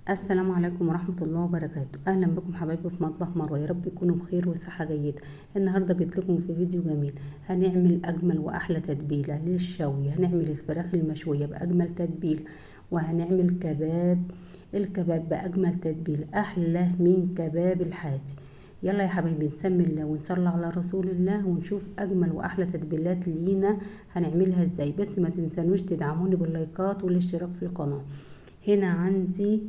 السلام عليكم ورحمة الله وبركاته. اهلا بكم حبايبي في مطبخ مروة، يا رب تكونوا بخير وصحة جيدة. النهاردة جيت لكم في فيديو جميل. هنعمل اجمل واحلى تتبيلة للشوي. هنعمل الفراخ المشوية باجمل تتبيلة، وهنعمل الكباب باجمل تتبيلة، احلى من كباب الحاتي. يلا يا حبايبي نسمي الله ونصلي على رسول الله ونشوف اجمل واحلى تتبيلات لينا هنعملها ازاي. بس ما تنسانوش تدعموني باللايكات والاشتراك في القناة. هنا عندي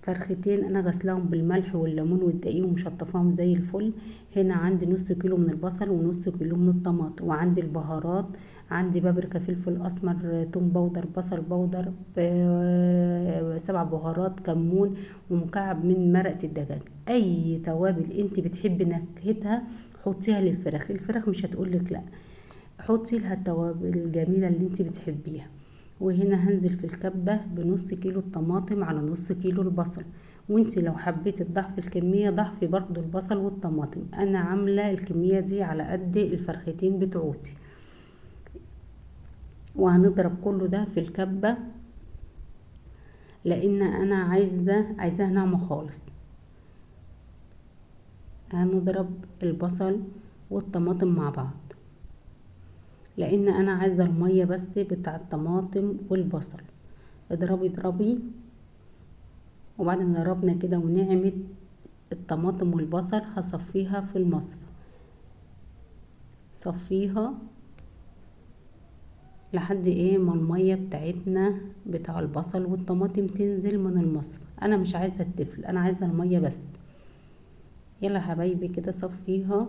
فرختين انا غسلاهم بالملح والليمون والدقيق ومشطفاهم زي الفل. هنا عندي نص كيلو من البصل ونص كيلو من الطماطم، وعندي البهارات. عندي بابريكا، فلفل اسمر، توم باودر، بصل باودر، 7 بهارات، كمون، ومكعب من مرقة الدجاج. اي توابل انت بتحبي نكهتها حطيها للفراخ. الفراخ مش هتقولك لا، حطي لها التوابل الجميلة اللي انت بتحبيها. وهنا هنزل في الكبة بنص كيلو الطماطم على نص كيلو البصل، وانتي لو حبيتي تضعفي الكمية ضعفي برضو البصل والطماطم. انا عاملة الكمية دي على قد الفرختين بتوعتي. وهنضرب كله ده في الكبة لان انا عايزاه ناعمة خالص. هنضرب البصل والطماطم مع بعض لان انا عايزة المية بس بتاع الطماطم والبصل. اضربي. وبعد ما ضربنا كده ونعمت الطماطم والبصل هصفيها في المصفى. صفيها لحد ما المية بتاعتنا بتاع البصل والطماطم تنزل من المصفى. انا مش عايزة التفل، انا عايزة المية بس. يلا يا حبايبي كده صفيها.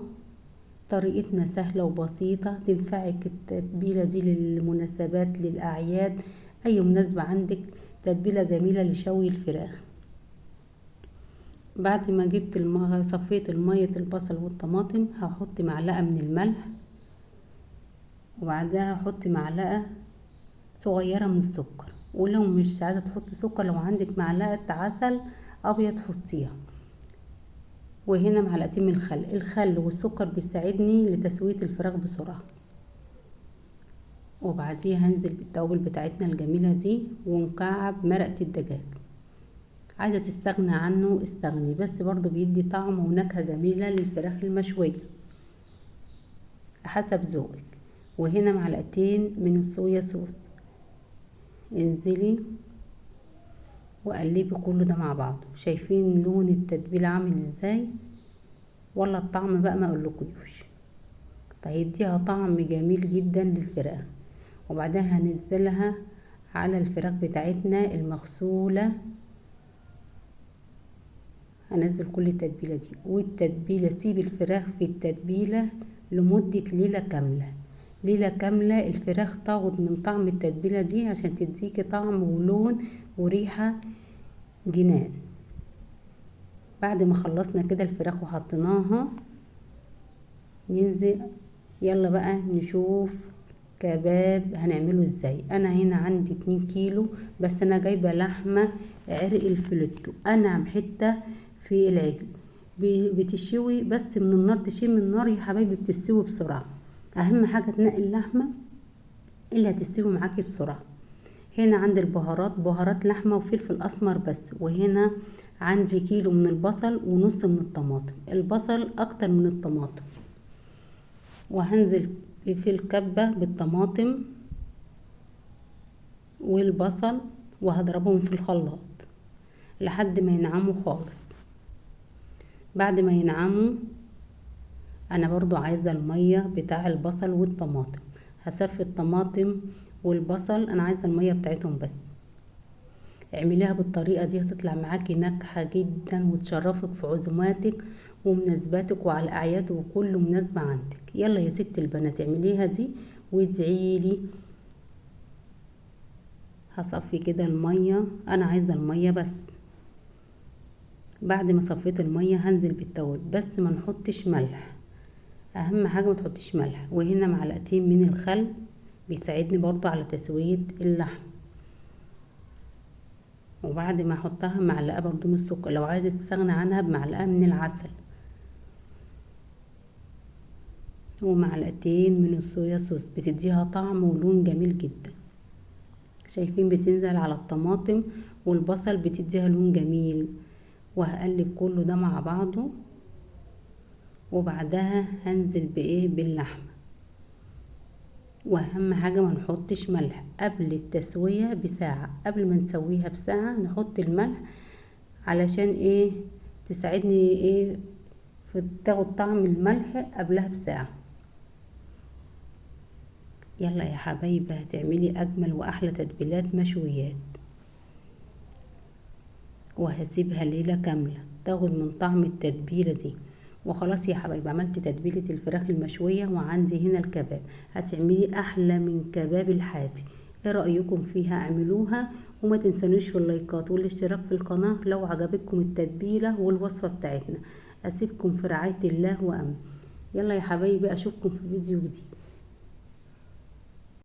طريقتنا سهلة وبسيطة، تنفعك التتبيلة دي للمناسبات، للأعياد، أي مناسبة عندك. تتبيلة جميلة لشوي الفراخ. بعد ما جبت صفيت المية البصل والطماطم هحط معلقة من الملح، وبعدها هحط معلقة صغيرة من السكر. ولو مش عايزة تحطي سكر، لو عندك معلقة عسل ابيض حطيها. وهنا معلقتين من الخل والسكر بيساعدني لتسوية الفراخ بسرعة. وبعديها هنزل بالتوابل بتاعتنا الجميلة دي ومكعب مرقة الدجاج. عايزة تستغنى عنه استغني، بس برضو بيدي طعم ونكهة جميلة للفراخ المشوية حسب ذوقك. وهنا معلقتين من الصويا صوص. انزلي وقلبي كل ده مع بعض. شايفين لون التتبيله عامل ازاي؟ ولا الطعم بقى ما اقولكوش. هيديها طعم جميل جدا للفراخ. وبعدها هنزلها على الفراخ بتاعتنا المغسوله. هنزل كل التتبيله دي، والتتبيله سيب الفراخ في التتبيله لمده ليله كامله. ليله كامله الفراخ تاخد من طعم التتبيله دي عشان تديكي طعم ولون وريحه جنان. بعد ما خلصنا كده الفراخ وحطيناها ننزل. يلا بقى نشوف كباب هنعمله ازاي. انا هنا عندي 2 كيلو، بس انا جايبه لحمه عرق الفليتو انعم حته في العجل. بتشوي بس من النار، تشيل من النار يا حبايبي بتستوي بسرعه. اهم حاجه تنقي اللحمه اللي هتستوي معاكي بسرعه. هنا عندي البهارات، بهارات لحمة وفلفل اسمر بس. وهنا عندي كيلو من البصل ونص من الطماطم. البصل اكتر من الطماطم. وهنزل في الكبة بالطماطم والبصل وهضربهم في الخلاط لحد ما ينعموا خالص. بعد ما ينعموا انا برضو عايزة المية بتاع البصل والطماطم. هصفي الطماطم والبصل، انا عايزة المية بتاعتهم بس. اعمليها بالطريقة دي هتطلع معاكي ناجحة جدا وتشرفك في عزوماتك ومناسباتك وعلى الاعياد وكل مناسبة عندك. يلا يا ست البنات اعمليها دي وادعيلي. هصفي كده المية، انا عايزة المية بس. بعد ما صفيت المية هنزل بالتوابل، بس ما نحطش ملح. اهم حاجة ما تحطيش ملح. وهنا معلقتين من الخل بيساعدني برضو على تسوية اللحم. وبعد ما احطها معلقة برضو من السكر، لو عايزة تستغنى عنها بمعلقة من العسل. ومعلقتين من الصويا صوص بتديها طعم ولون جميل جدا. شايفين بتنزل على الطماطم والبصل بتديها لون جميل. وهقلب كله ده مع بعضه، وبعدها هنزل بايه باللحمة. واهم حاجة ما نحطش ملح قبل التسوية بساعة، قبل ما نسويها بساعة نحط الملح علشان ايه؟ تساعدني ايه؟ في تاخد طعم الملح قبلها بساعة. يلا يا حبايبي، هتعملي اجمل واحلى تتبيلات مشويات، وهسيبها ليلة كاملة تاخد من طعم التتبيلة دي. وخلاص يا حبايبي، عملت تتبيلة الفراخ المشوية، وعندي هنا الكباب. هتعملي احلى من كباب الحاتي. ايه رأيكم فيها؟ اعملوها، وما تنسونيش في اللايكات والاشتراك في القناة لو عجبتكم التتبيلة والوصفة بتاعتنا. اسيبكم في رعاية الله وامن. يلا يا حبايبي، اشوفكم في فيديو جديد.